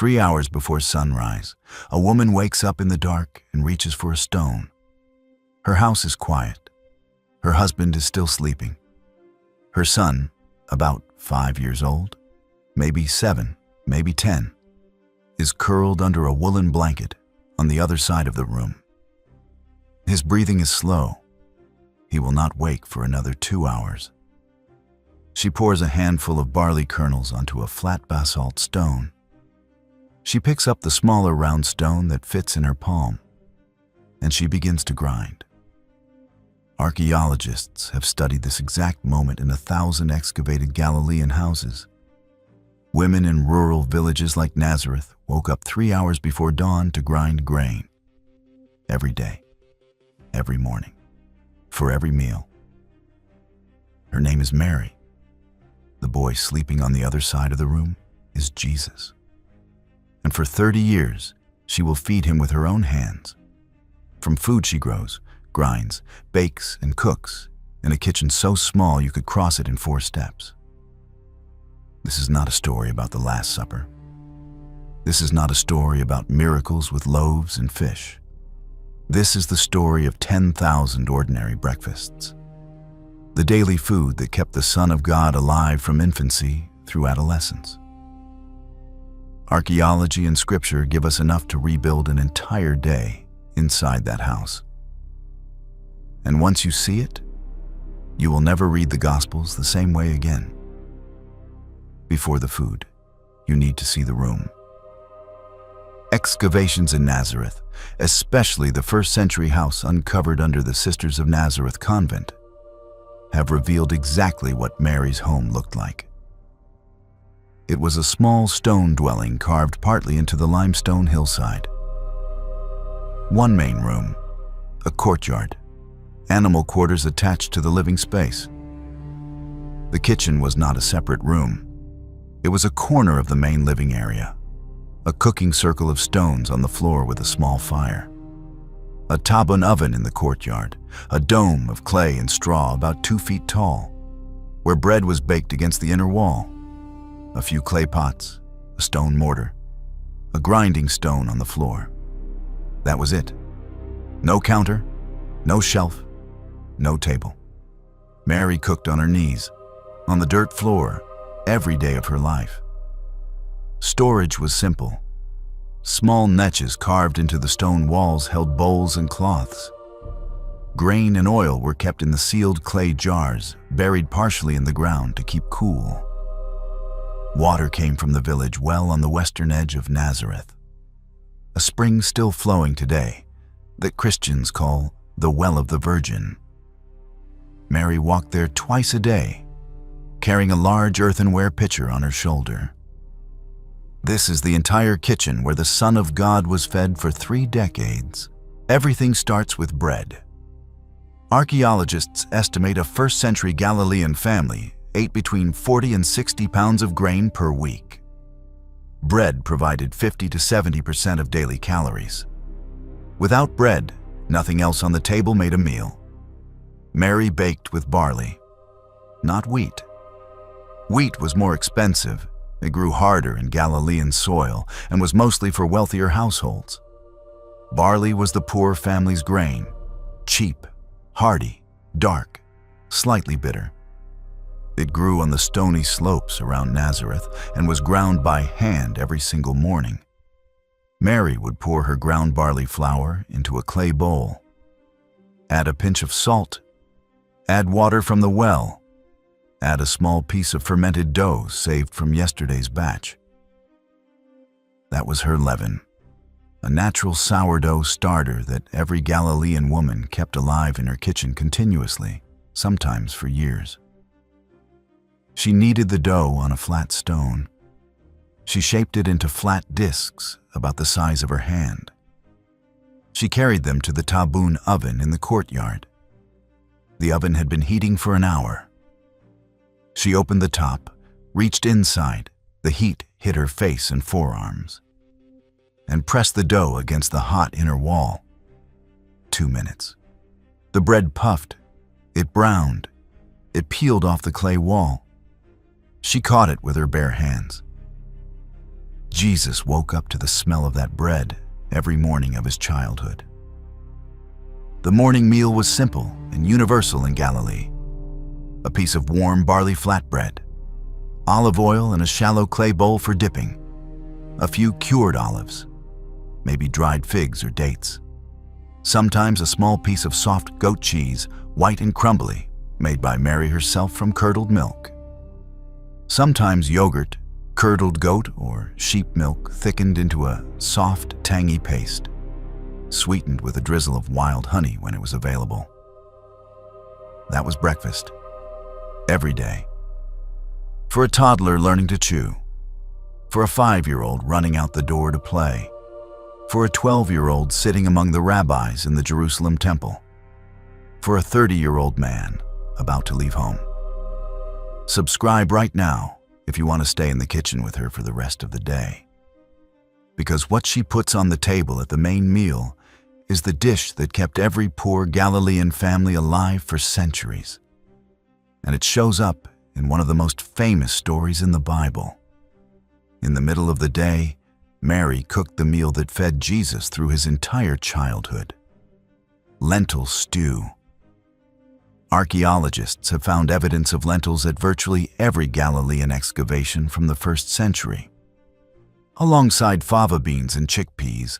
3 hours before sunrise, a woman wakes up in the dark and reaches for a stone. Her house is quiet. Her husband is still sleeping. Her son, about 5 years old, maybe 7, maybe 10, is curled under a woolen blanket on the other side of the room. His breathing is slow. He will not wake for another 2 hours. She pours a handful of barley kernels onto a flat basalt stone. She picks up the smaller round stone that fits in her palm, and she begins to grind. Archaeologists have studied this exact moment in 1,000 excavated Galilean houses. Women in rural villages like Nazareth woke up 3 hours before dawn to grind grain. Every day, every morning, for every meal. Her name is Mary. The boy sleeping on the other side of the room is Jesus. And for 30 years, she will feed him with her own hands. From food she grows, grinds, bakes, and cooks in a kitchen so small you could cross it in 4 steps. This is not a story about the Last Supper. This is not a story about miracles with loaves and fish. This is the story of 10,000 ordinary breakfasts. The daily food that kept the Son of God alive from infancy through adolescence. Archaeology and Scripture give us enough to rebuild an entire day inside that house. And once you see it, you will never read the Gospels the same way again. Before the food, you need to see the room. Excavations in Nazareth, especially the first-century house uncovered under the Sisters of Nazareth convent, have revealed exactly what Mary's home looked like. It was a small stone dwelling carved partly into the limestone hillside. One main room, a courtyard, animal quarters attached to the living space. The kitchen was not a separate room. It was a corner of the main living area, a cooking circle of stones on the floor with a small fire. A tabun oven in the courtyard, a dome of clay and straw about 2 feet tall, where bread was baked against the inner wall. A few clay pots, a stone mortar, a grinding stone on the floor. That was it. No counter, no shelf, no table. Mary cooked on her knees, on the dirt floor, every day of her life. Storage was simple. Small niches carved into the stone walls held bowls and cloths. Grain and oil were kept in the sealed clay jars, buried partially in the ground to keep cool. Water came from the village well on the western edge of Nazareth, a spring still flowing today that Christians call the Well of the Virgin. Mary walked there twice a day, carrying a large earthenware pitcher on her shoulder. This is the entire kitchen where the Son of God was fed for 3 decades. Everything starts with bread. Archaeologists estimate a first-century Galilean family ate between 40 and 60 pounds of grain per week. Bread provided 50 to 70% of daily calories. Without bread, nothing else on the table made a meal. Mary baked with barley, not wheat. Wheat was more expensive. It grew harder in Galilean soil and was mostly for wealthier households. Barley was the poor family's grain, cheap, hardy, dark, slightly bitter. It grew on the stony slopes around Nazareth and was ground by hand every single morning. Mary would pour her ground barley flour into a clay bowl, add a pinch of salt, add water from the well, add a small piece of fermented dough saved from yesterday's batch. That was her leaven, a natural sourdough starter that every Galilean woman kept alive in her kitchen continuously, sometimes for years. She kneaded the dough on a flat stone. She shaped it into flat discs about the size of her hand. She carried them to the tabun oven in the courtyard. The oven had been heating for an hour. She opened the top, reached inside. The heat hit her face and forearms, and pressed the dough against the hot inner wall. 2 minutes. The bread puffed. It browned. It peeled off the clay wall. She caught it with her bare hands. Jesus woke up to the smell of that bread every morning of his childhood. The morning meal was simple and universal in Galilee. A piece of warm barley flatbread, olive oil in a shallow clay bowl for dipping, a few cured olives, maybe dried figs or dates. Sometimes a small piece of soft goat cheese, white and crumbly, made by Mary herself from curdled milk. Sometimes yogurt, curdled goat or sheep milk thickened into a soft, tangy paste, sweetened with a drizzle of wild honey when it was available. That was breakfast, every day. For a toddler learning to chew, for a 5-year-old running out the door to play, for a 12-year-old sitting among the rabbis in the Jerusalem temple, for a 30-year-old man about to leave home. Subscribe right now if you want to stay in the kitchen with her for the rest of the day. Because what she puts on the table at the main meal is the dish that kept every poor Galilean family alive for centuries. And it shows up in one of the most famous stories in the Bible. In the middle of the day, Mary cooked the meal that fed Jesus through his entire childhood: lentil stew. Archaeologists have found evidence of lentils at virtually every Galilean excavation from the 1st century. Alongside fava beans and chickpeas,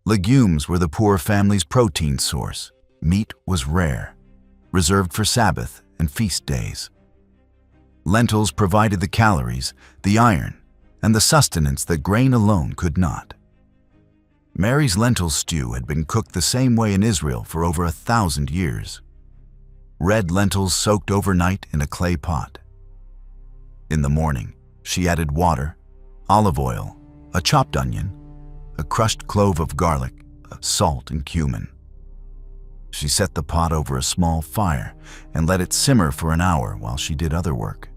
legumes were the poor family's protein source. Meat was rare, reserved for Sabbath and feast days. Lentils provided the calories, the iron, and the sustenance that grain alone could not. Mary's lentil stew had been cooked the same way in Israel for over 1,000 years. Red lentils soaked overnight in a clay pot. In the morning, she added water, olive oil, a chopped onion, a crushed clove of garlic, salt and cumin. She set the pot over a small fire and let it simmer for an hour while she did other work.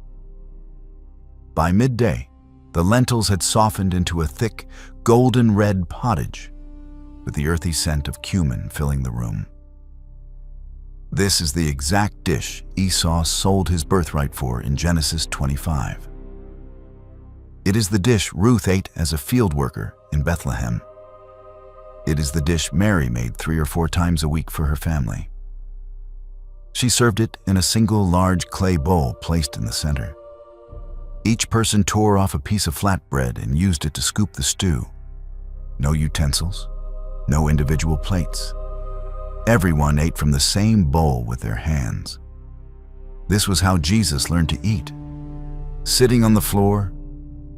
By midday, the lentils had softened into a thick, golden red pottage, with the earthy scent of cumin filling the room. This is the exact dish Esau sold his birthright for in Genesis 25. It is the dish Ruth ate as a field worker in Bethlehem. It is the dish Mary made 3 or 4 times a week for her family. She served it in a single large clay bowl placed in the center. Each person tore off a piece of flatbread and used it to scoop the stew. No utensils, no individual plates. Everyone ate from the same bowl with their hands. This was how Jesus learned to eat. Sitting on the floor,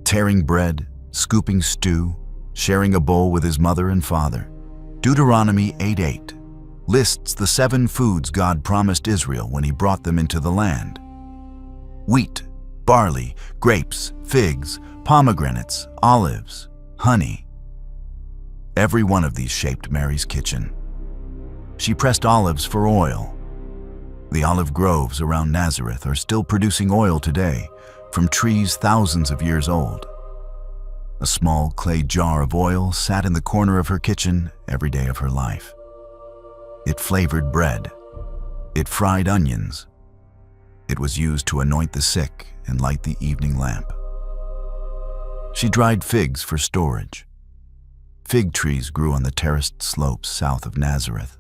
tearing bread, scooping stew, sharing a bowl with his mother and father. Deuteronomy 8:8 lists the 7 foods God promised Israel when he brought them into the land: wheat, barley, grapes, figs, pomegranates, olives, honey. Every one of these shaped Mary's kitchen. She pressed olives for oil. The olive groves around Nazareth are still producing oil today from trees thousands of years old. A small clay jar of oil sat in the corner of her kitchen every day of her life. It flavored bread. It fried onions. It was used to anoint the sick and light the evening lamp. She dried figs for storage. Fig trees grew on the terraced slopes south of Nazareth.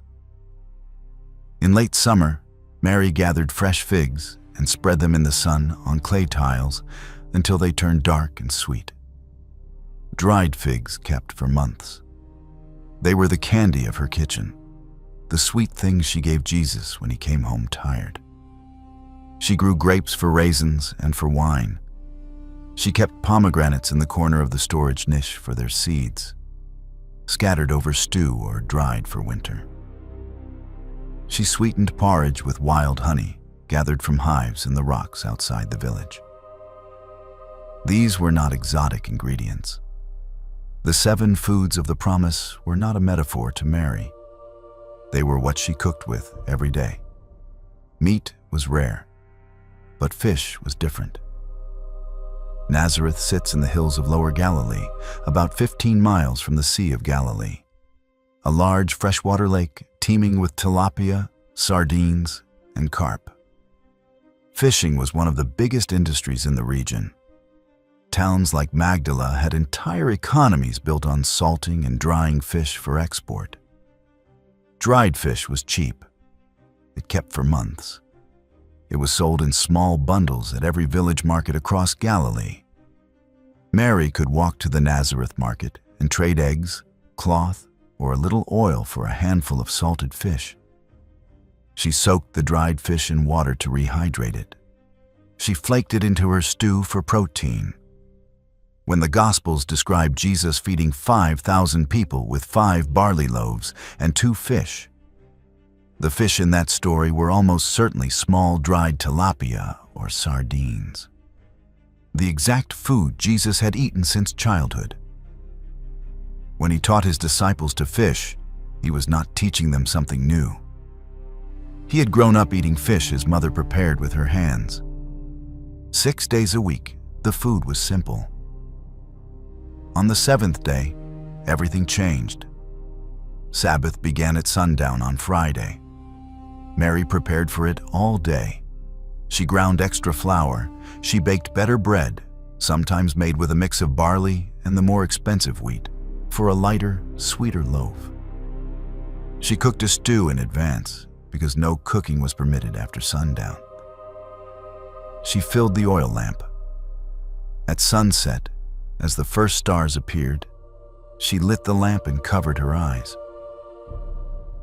In late summer, Mary gathered fresh figs and spread them in the sun on clay tiles until they turned dark and sweet. Dried figs kept for months. They were the candy of her kitchen, the sweet things she gave Jesus when he came home tired. She grew grapes for raisins and for wine. She kept pomegranates in the corner of the storage niche for their seeds, scattered over stew or dried for winter. She sweetened porridge with wild honey gathered from hives in the rocks outside the village. These were not exotic ingredients. The 7 foods of the promise were not a metaphor to Mary. They were what she cooked with every day. Meat was rare, but fish was different. Nazareth sits in the hills of Lower Galilee, about 15 miles from the Sea of Galilee. A large freshwater lake teeming with tilapia, sardines, and carp. Fishing was one of the biggest industries in the region. towns like Magdala had entire economies built on salting and drying fish for export. Dried fish was cheap. It kept for months. It was sold in small bundles at every village market across Galilee. Mary could walk to the Nazareth market and trade eggs, cloth, or a little oil for a handful of salted fish. She soaked the dried fish in water to rehydrate it. She flaked it into her stew for protein. When the Gospels describe Jesus feeding 5,000 people with 5 barley loaves and 2 fish, the fish in that story were almost certainly small dried tilapia or sardines, the exact food Jesus had eaten since childhood. When he taught his disciples to fish, he was not teaching them something new. He had grown up eating fish his mother prepared with her hands. 6 days a week, the food was simple. On the 7th day, everything changed. Sabbath began at sundown on Friday. Mary prepared for it all day. She ground extra flour. She baked better bread, sometimes made with a mix of barley and the more expensive wheat, for a lighter, sweeter loaf. She cooked a stew in advance because no cooking was permitted after sundown. She filled the oil lamp. At sunset, as the first stars appeared, she lit the lamp and covered her eyes.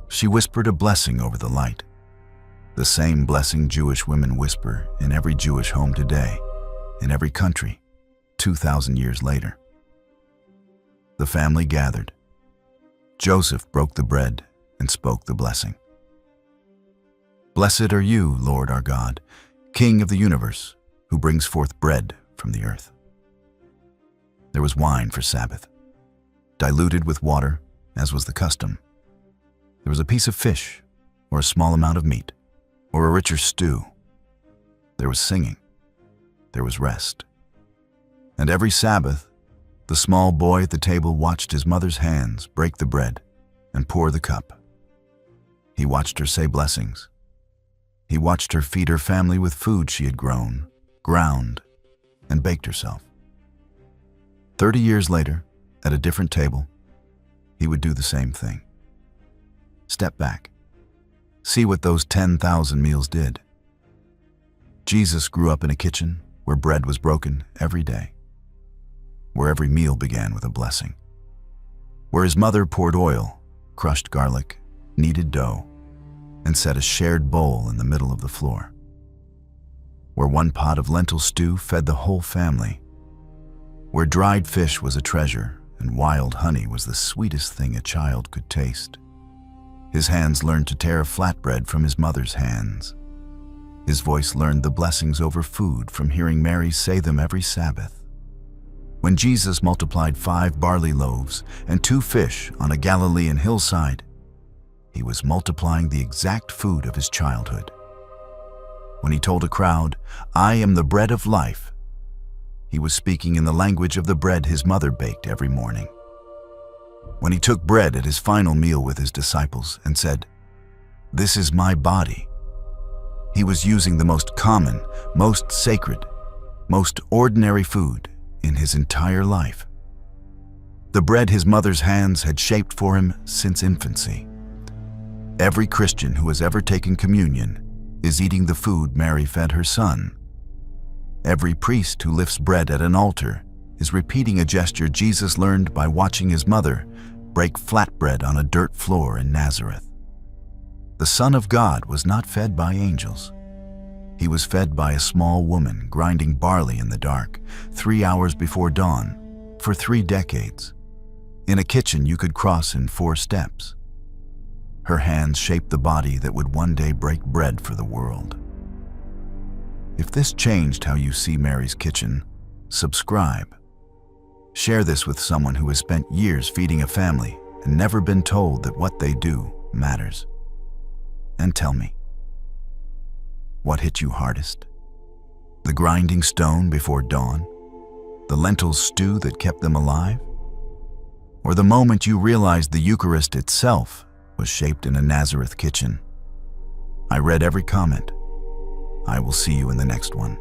She whispered a blessing over the light, the same blessing Jewish women whisper in every Jewish home today, in every country, 2,000 years later. The family gathered. Joseph broke the bread and spoke the blessing. Blessed are you, Lord our God, King of the universe, who brings forth bread from the earth. There was wine for Sabbath, diluted with water, as was the custom. There was a piece of fish, or a small amount of meat, or a richer stew. There was singing. There was rest. And every Sabbath, the small boy at the table watched his mother's hands break the bread and pour the cup. He watched her say blessings. He watched her feed her family with food she had grown, ground, and baked herself. 30 years later, at a different table, he would do the same thing. Step back. See what those 10,000 meals did. Jesus grew up in a kitchen where bread was broken every day, where every meal began with a blessing, where his mother poured oil, crushed garlic, kneaded dough, and set a shared bowl in the middle of the floor, where one pot of lentil stew fed the whole family, where dried fish was a treasure and wild honey was the sweetest thing a child could taste. His hands learned to tear a flatbread from his mother's hands. His voice learned the blessings over food from hearing Mary say them every Sabbath. When Jesus multiplied 5 barley loaves and 2 fish on a Galilean hillside, he was multiplying the exact food of his childhood. When he told a crowd, "I am the bread of life," he was speaking in the language of the bread his mother baked every morning. When he took bread at his final meal with his disciples and said, "This is my body," he was using the most common, most sacred, most ordinary food in his entire life. The bread his mother's hands had shaped for him since infancy. Every Christian who has ever taken communion is eating the food Mary fed her son. Every priest who lifts bread at an altar is repeating a gesture Jesus learned by watching his mother break flatbread on a dirt floor in Nazareth. The Son of God was not fed by angels. He was fed by a small woman grinding barley in the dark, 3 hours before dawn, for 3 decades, in a kitchen you could cross in 4 steps. Her hands shaped the body that would one day break bread for the world. If this changed how you see Mary's kitchen, subscribe. Share this with someone who has spent years feeding a family and never been told that what they do matters. And tell me, what hit you hardest? The grinding stone before dawn? The lentil stew that kept them alive? Or the moment you realized the Eucharist itself was shaped in a Nazareth kitchen? I read every comment. I will see you in the next one.